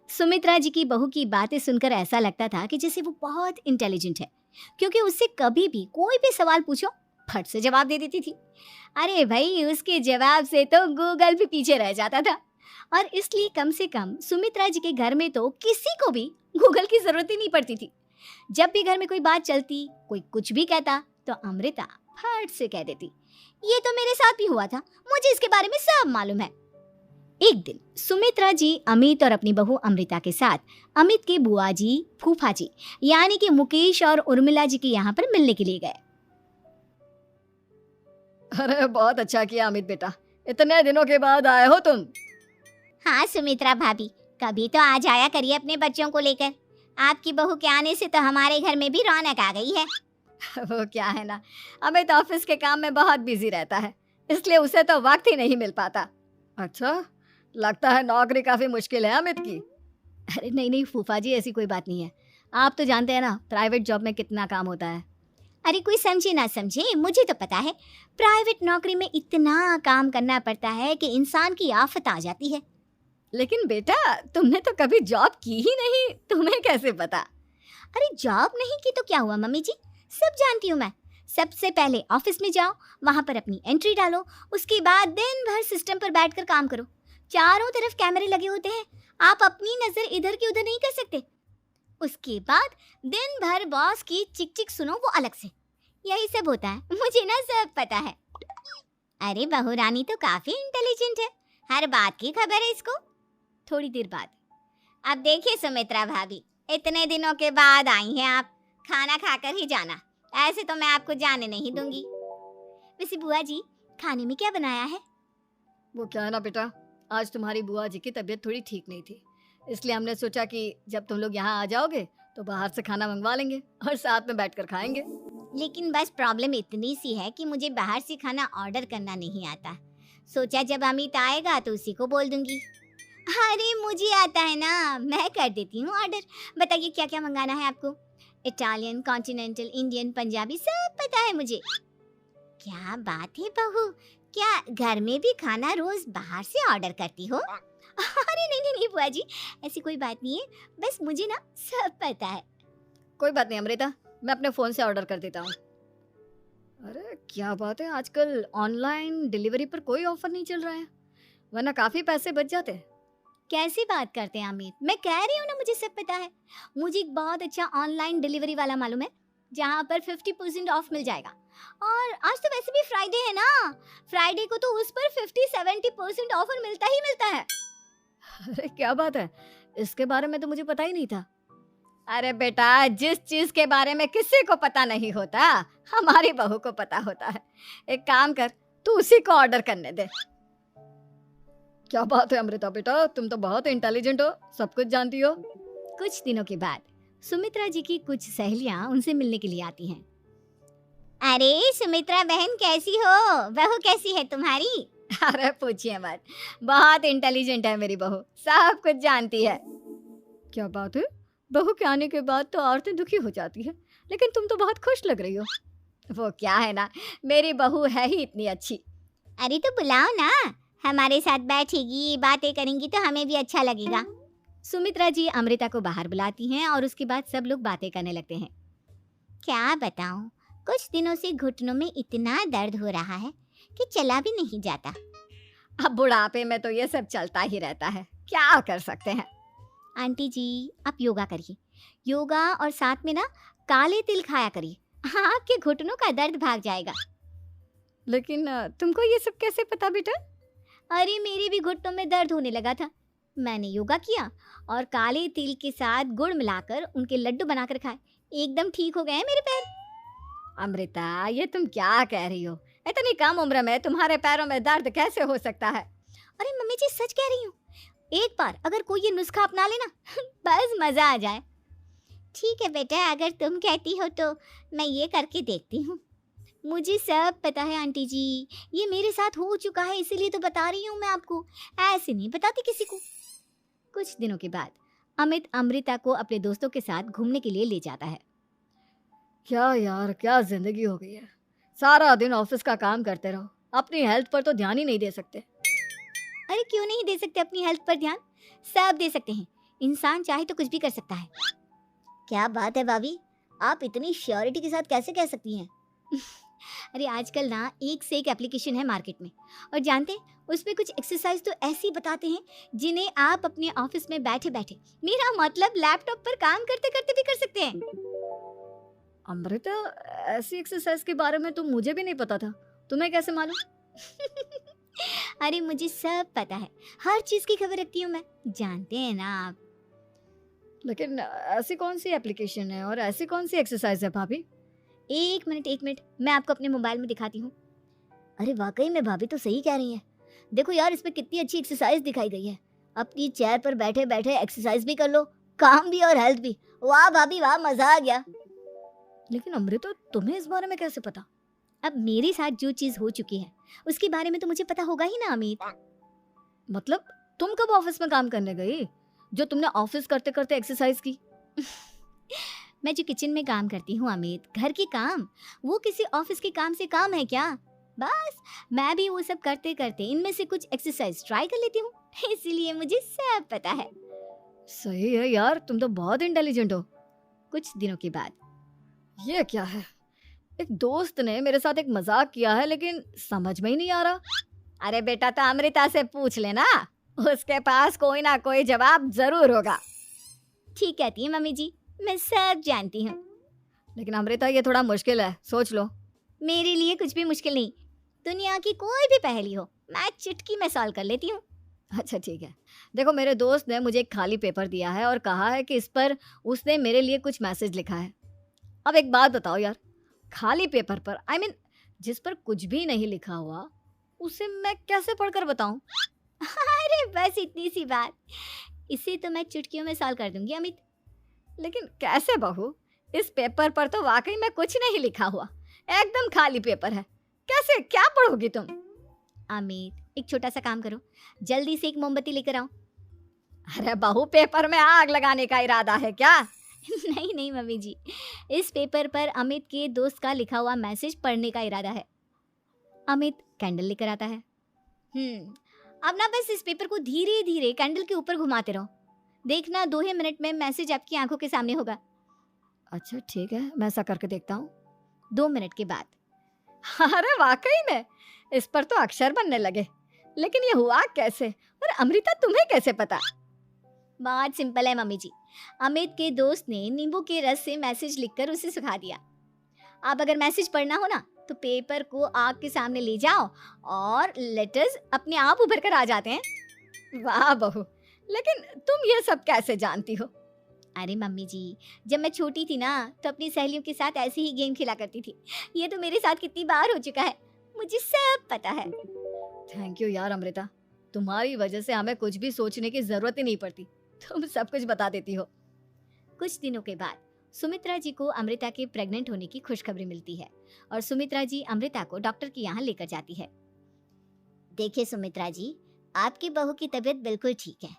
सुमित्रा जी की बहू की बातें सुनकर ऐसा लगता था कि जैसे वो बहुत इंटेलिजेंट है, क्योंकि उससे कभी भी कोई भी सवाल पूछो फट से जवाब दे देती थी। अरे भाई, उसके जवाब से तो गूगल भी पीछे रह जाता था। और इसलिए कम से कम सुमित्रा जी के घर में तो किसी को भी गूगल की जरूरत ही नहीं पड़ती थी। जब भी घर में कोई बात चलती, कोई कुछ भी कहता, तो अमृता फट से कह देती, ये तो मेरे साथ भी हुआ था, मुझे इसके बारे में सब मालूम है। एक दिन सुमित्रा जी अमित और अपनी बहू अमृता के साथ अमित के बुआ जी, फूफा जी यानी कि मुकेश और उर्मिला जी के यहाँ पर मिलने के लिए गए। अरे बहुत अच्छा किया अमित बेटा, इतने दिनों के बाद आए हो तुम। हाँ सुमित्रा भाभी, कभी तो आ जाया करिए अपने बच्चों को लेकर। आपकी बहू के आने से तो हमारे घर में भी रौनक आ गई है। वो क्या है ना, अमित ऑफिस के काम में बहुत बिजी रहता है, इसलिए उसे तो वक्त ही नहीं मिल पाता। अच्छा, लगता है नौकरी काफी मुश्किल है अमित की। अरे नहीं नहीं फूफा जी, ऐसी कोई बात नहीं है। आप तो जानते हैं ना प्राइवेट जॉब में कितना काम होता है। अरे कोई समझे ना समझे, मुझे तो पता है। प्राइवेट नौकरी में इतना काम करना पड़ता है कि इंसान की आफत आ जाती है। लेकिन बेटा, तुमने तो कभी जॉब की ही नहीं, तुम्हें कैसे पता? अरे जॉब नहीं की तो क्या हुआ मम्मी जी, सब जानती हूँ मैं। सबसे पहले ऑफिस में जाओ, वहां पर अपनी एंट्री डालो, उसके बाद दिन भर सिस्टम पर बैठकर काम करो। चारों तरफ कैमरे लगे होते हैं, आप अपनी नजर इधर की उधर नहीं कर सकते। उसके बाद दिन भर बॉस की चिक चिक सुनो, वो अलग से। यही सब होता है, मुझे ना सब पता है। अरे बहू रानी तो काफी इंटेलिजेंट है, हर बात की खबर है इसको। थोड़ी देर बाद, अब देखिए सुमित्रा भाभी, इतने दिनों के बाद आई हैं आप, खाना खाकर ही जाना, ऐसे तो मैं आपको जाने नहीं दूंगी। वैसे बुआ जी, खाने में क्या बनाया है? वो क्या है ना बेटा, आज तुम्हारी बुआ जी की तबीयत थोड़ी ठीक नहीं थी, इसलिए हमने सोचा कि जब तुम लोग यहाँ आ जाओगे तो बाहर से खाना मंगवा लेंगे और साथ में बैठकर खाएंगे। लेकिन बस प्रॉब्लम इतनी सी है कि मुझे बाहर से खाना ऑर्डर करना नहीं आता। सोचा जब अमित आएगा तो उसी को बोल दूंगी। अरे मुझे आता है ना, मैं कर देती हूँ ऑर्डर। बताइए क्या क्या मंगाना है आपको? इटालियन, कॉन्टिनेंटल, इंडियन, पंजाबी, सब पता है मुझे। क्या बात है बहू, क्या घर में भी खाना रोज बाहर से ऑर्डर करती हो? अरे नहीं नहीं नहीं बुआ जी, ऐसी कोई बात नहीं है, बस मुझे ना सब पता है। कोई बात नहीं अमृता, मैं अपने फ़ोन से ऑर्डर कर देता हूँ। अरे क्या बात है, आजकल ऑनलाइन डिलीवरी पर कोई ऑफर नहीं चल रहा है, वरना काफ़ी पैसे बच जाते हैं। कैसी बात करते हैं अमित, मैं कह रही हूँ ना मुझे सब पता है। मुझे एक बहुत अच्छा ऑनलाइन डिलीवरी वाला मालूम है, जहाँ पर 50% ऑफ मिल जाएगा। और आज तो वैसे भी फ्राइडे है ना, फ्राइडे को तो उस पर 50-70% ऑफर मिलता ही मिलता है। अरे क्या बात है, इसके बारे में तो मुझे पता ही नहीं था। अरे बेटा, जिस चीज के बारे में किसी को पता नहीं होता, हमारी बहू को पता होता है। एक काम कर, तू उसी को ऑर्डर करने दे। क्या बात है अमृता बेटा, तुम तो बहुत इंटेलिजेंट हो, सब कुछ जानती हो। कुछ दिनों के बाद सुमित्रा जी की कुछ सहेलियां उनसे मिलने के लिए आती हैं। अरे सुमित्रा बहन कैसी हो, बहू कैसी है तुम्हारी? अरे पूछिए मत, बहुत इंटेलिजेंट है मेरी बहू, सब कुछ जानती है। क्या बात है, बहू के आने के बाद तो औरतें दुखी हो जाती है, लेकिन तुम तो बहुत खुश लग रही हो। वो क्या है ना, मेरी बहू है ही इतनी अच्छी। अरे तो बुलाओ ना, हमारे साथ बैठेगी, बातें करेंगी तो हमें भी अच्छा लगेगा। सुमित्रा जी अमृता को बाहर बुलाती हैं और उसके बाद सब लोग बातें करने लगते हैं। क्या बताऊं, कुछ दिनों से घुटनों में इतना दर्द हो रहा है कि चला भी नहीं जाता। अब बुढ़ापे में तो ये सब चलता ही रहता है, क्या कर सकते हैं। आंटी जी, आप योगा करिए, योगा और साथ में ना काले तिल खाया करिए, आपके घुटनों का दर्द भाग जाएगा। लेकिन तुमको ये सब कैसे पता बेटा? अरे मेरे भी घुटनों में दर्द होने लगा था, मैंने योगा किया और काले तिल के साथ गुड़ मिलाकर उनके लड्डू बनाकर खाए, एकदम ठीक हो गए हैं मेरे पैर। अमृता, ये तुम क्या कह रही हो? इतनी कम उम्र में तुम्हारे पैरों में दर्द कैसे हो सकता है? अरे मम्मी जी सच कह रही हूँ, एक बार अगर कोई ये नुस्खा अपना लेना बस मजा आ जाए। ठीक है बेटा, अगर तुम कहती हो तो मैं ये करके देखती हूँ। मुझे सब पता है आंटी जी, ये मेरे साथ हो चुका है, इसीलिए तो बता रही हूँ मैं आपको, ऐसे नहीं बताती किसी को। कुछ दिनों के बाद अमित अमृता को अपने दोस्तों के साथ घूमने के लिए ले जाता है। क्या यार, क्या जिंदगी हो गई है, सारा दिन ऑफिस का काम करते रहो, अपनी हेल्थ पर तो ध्यान ही नहीं दे सकते। अरे क्यों नहीं दे सकते अपनी हेल्थ पर ध्यान, सब दे सकते हैं। इंसान चाहे तो कुछ भी कर सकता है। क्या बात है भाभी, आप इतनी श्योरिटी के साथ कैसे कह सकती हैं? अरे आजकल ना एक से एक एप्लीकेशन है मार्केट में, और जानते हैं उसमें कुछ एक्सरसाइज तो ऐसी बताते हैं जिन्हें आप अपने ऑफिस में बैठे बैठे, मेरा मतलब लैपटॉप पर काम करते करते भी कर सकते हैं। अमृता, ऐसी एक्सरसाइज के बारे में तो मुझे भी नहीं पता था, तुम्हें कैसे मालूम? अरे मुझे सब पता है, हर चीज की खबर रखती हूँ मैं, जानते हैं ना आप। लेकिन ऐसी कौन सी एप्लीकेशन है और ऐसी कौन सी एक्सरसाइज है भाभी? एक मिनट, मैं आपको अपने मोबाइल में दिखाती हूँ। अरे वाकई में भाभी तो सही कह रही हैं। देखो यार, इसमें कितनी अच्छी एक्सरसाइज दिखाई गई है। अपनी चेयर पर बैठे बैठे एक्सरसाइज भी कर लो, काम भी और हेल्थ भी। वाह भाभी वाह, मजा आ गया। लेकिन अमृता, तुम्हें इस बारे में कैसे पता? अब मेरे साथ जो चीज हो चुकी है उसके बारे में तो मुझे पता होगा ही ना अमित। मतलब तुम कब ऑफिस में काम करने गई जो तुमने ऑफिस करते करते एक्सरसाइज की? मैं जो किचन में काम करती हूँ अमित, घर के काम, वो किसी ऑफिस के काम से काम है क्या? बस मैं भी वो सब करते करते इनमें से कुछ एक्सरसाइज ट्राई कर लेती हूँ, इसीलिए मुझे सब पता है। सही है यार, तुम तो बहुत इंटेलिजेंट हो। कुछ दिनों के बाद, ये क्या है? एक दोस्त ने मेरे साथ एक मजाक किया है, लेकिन समझ में ही नहीं आ रहा। अरे बेटा, तो अमृता से पूछ लेना, उसके पास कोई ना कोई जवाब जरूर होगा। ठीक कहती है मम्मी जी, मैं सब जानती हूँ। लेकिन अमृता, ये थोड़ा मुश्किल है, सोच लो। मेरे लिए कुछ भी मुश्किल नहीं, दुनिया की कोई भी पहेली हो मैं चुटकी में सॉल्व कर लेती हूँ। अच्छा ठीक है, देखो मेरे दोस्त ने मुझे एक खाली पेपर दिया है और कहा है कि इस पर उसने मेरे लिए कुछ मैसेज लिखा है। अब एक बात बताओ यार, खाली पेपर पर, आई मीन जिस पर कुछ भी नहीं लिखा हुआ, उसे मैं कैसे पढ़कर बताऊं? अरे बस इतनी सी बात, इसे तो मैं चुटकियों में सॉल्व कर दूंगी अमित। लेकिन कैसे बहू? इस पेपर पर तो वाकई में कुछ नहीं लिखा हुआ, एकदम खाली पेपर है, कैसे, क्या पढ़ोगी तुम? अमित, एक छोटा सा काम करो, जल्दी से एक मोमबत्ती लेकर आओ। अरे बहू, पेपर में आग लगाने का इरादा है क्या? नहीं नहीं मम्मी जी, इस पेपर पर अमित के दोस्त का लिखा हुआ मैसेज पढ़ने का इरादा है। अमित कैंडल लेकर आता है। अब ना बस इस पेपर को धीरे धीरे कैंडल के ऊपर घुमाते रहो, देखना 2 ही मिनट में मैसेज आपकी आंखों के सामने होगा। अच्छा ठीक है, मैं ऐसा करके देखता हूँ। 2 मिनट के बाद, अरे वाकई में इस पर तो अक्षर बनने लगे, लेकिन ये हुआ कैसे? और अमृता, तुम्हें कैसे पता? बहुत सिंपल है मम्मी जी, अमित के दोस्त ने नींबू के रस से मैसेज लिखकर उसे सुखा दिया। आप अगर मैसेज पढ़ना हो ना तो पेपर को आग के सामने ले जाओ और लेटर्स अपने आप उभर कर आ जाते हैं। वाह बहू, लेकिन तुम ये सब कैसे जानती हो? अरे मम्मी जी, जब मैं छोटी थी ना तो अपनी सहेलियों के साथ ऐसे ही गेम खेला करती थी। ये तो मेरे साथ कितनी बार हो चुका है, मुझे सब पता है। थैंक यू यार अमृता, तुम्हारी वजह से हमें कुछ भी सोचने की जरूरत ही नहीं पड़ती, तुम सब कुछ बता देती हो। कुछ दिनों के बाद सुमित्रा जी को अमृता के प्रेग्नेंट होने की खुशखबरी मिलती है और सुमित्रा जी अमृता को डॉक्टर के यहाँ लेकर जाती है। देखिए सुमित्रा जी, आपकी बहू की तबीयत बिल्कुल ठीक है,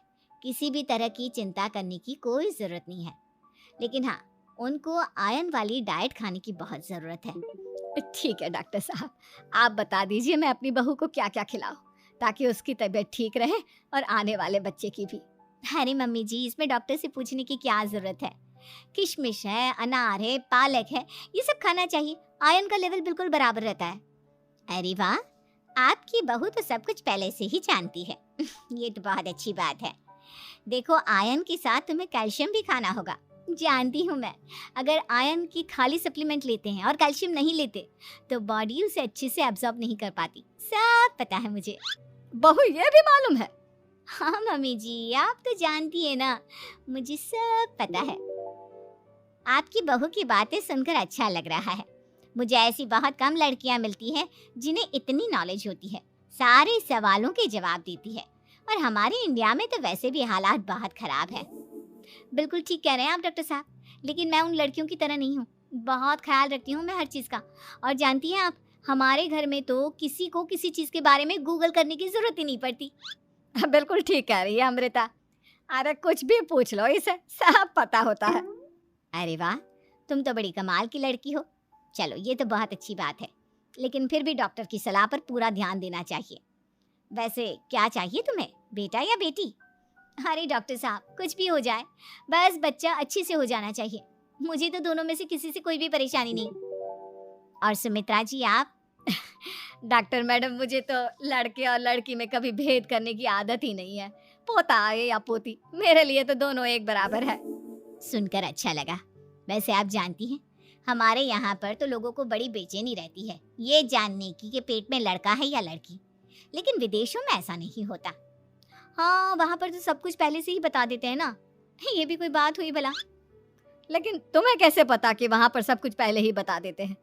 किसी भी तरह की चिंता करने की कोई जरूरत नहीं है, लेकिन हाँ, उनको आयरन वाली डाइट खाने की बहुत जरूरत है। ठीक है डॉक्टर साहब, आप बता दीजिए मैं अपनी बहू को क्या क्या खिलाऊं ताकि उसकी तबीयत ठीक रहे और आने वाले बच्चे की भी। अरे मम्मी जी, इसमें डॉक्टर से पूछने की क्या जरूरत है, किशमिश है, अनार है, पालक है, ये सब खाना चाहिए, आयरन का लेवल बिल्कुल बराबर रहता है। अरे वाह, आपकी बहू तो सब कुछ पहले से ही जानती है। ये तो बहुत अच्छी बात है। देखो, आयरन के साथ तुम्हें कैल्शियम भी खाना होगा, जानती हूँ मैं। अगर आयरन की खाली सप्लीमेंट लेते हैं और कैल्शियम नहीं लेते तो बॉडी उसे अच्छे से एब्जॉर्ब नहीं कर पाती, सब पता है मुझे। बहू, ये भी मालूम है? हाँ मम्मी जी, आप तो जानती है ना, मुझे सब पता है। आपकी बहू की बातें सुनकर अच्छा लग रहा है। मुझे ऐसी बहुत कम लड़कियां मिलती हैं जिन्हें इतनी नॉलेज होती है, सारे सवालों के जवाब देती है, और हमारे इंडिया में तो वैसे भी हालात बहुत खराब है। बिल्कुल ठीक कह रहे हैं आप डॉक्टर साहब, लेकिन मैं उन लड़कियों की तरह नहीं हूँ, बहुत ख्याल रखती हूँ मैं हर चीज़ का। और जानती हैं आप, हमारे घर में तो किसी को किसी चीज़ के बारे में गूगल करने की जरूरत ही नहीं पड़ती। बिल्कुल ठीक कह रही है अमृता, अरे कुछ भी पूछ लो, इसे सब पता होता है। अरे वाह, तुम तो बड़ी कमाल की लड़की हो। चलो, ये तो बहुत अच्छी बात है, लेकिन फिर भी डॉक्टर की सलाह पर पूरा ध्यान देना चाहिए। वैसे क्या चाहिए तुम्हें, बेटा या बेटी? अरे डॉक्टर साहब, कुछ भी हो जाए, बस बच्चा अच्छे से हो जाना चाहिए। मुझे तो दोनों में से किसी से कोई भी परेशानी नहीं। और सुमित्रा जी, आप? डॉक्टर मैडम, मुझे तो लड़के और लड़की में कभी भेद करने की आदत ही नहीं है। पोता आए या पोती, मेरे लिए तो दोनों एक बराबर है। सुनकर अच्छा लगा। वैसे आप जानती हैं, हमारे यहाँ पर तो लोगों को बड़ी बेचैनी रहती है ये जानने की कि पेट में लड़का है या लड़की। लेकिन विदेशों में ऐसा नहीं होता। हाँ, वहाँ पर तो सब कुछ पहले से ही बता देते हैं ना। ये भी कोई बात हुई भला? लेकिन तुम्हें कैसे पता कि वहां पर सब कुछ पहले ही बता देते हैं?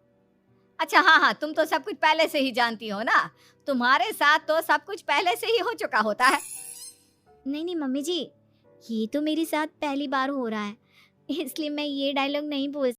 अच्छा, हाँ हाँ, तुम तो सब कुछ पहले से ही जानती हो ना। तुम्हारे साथ तो सब कुछ पहले से ही हो चुका होता है। नहीं नहीं मम्मी जी, ये तो मेरे साथ पहली बार हो रहा है, इसलिए मैं ये डायलॉग नहीं बोल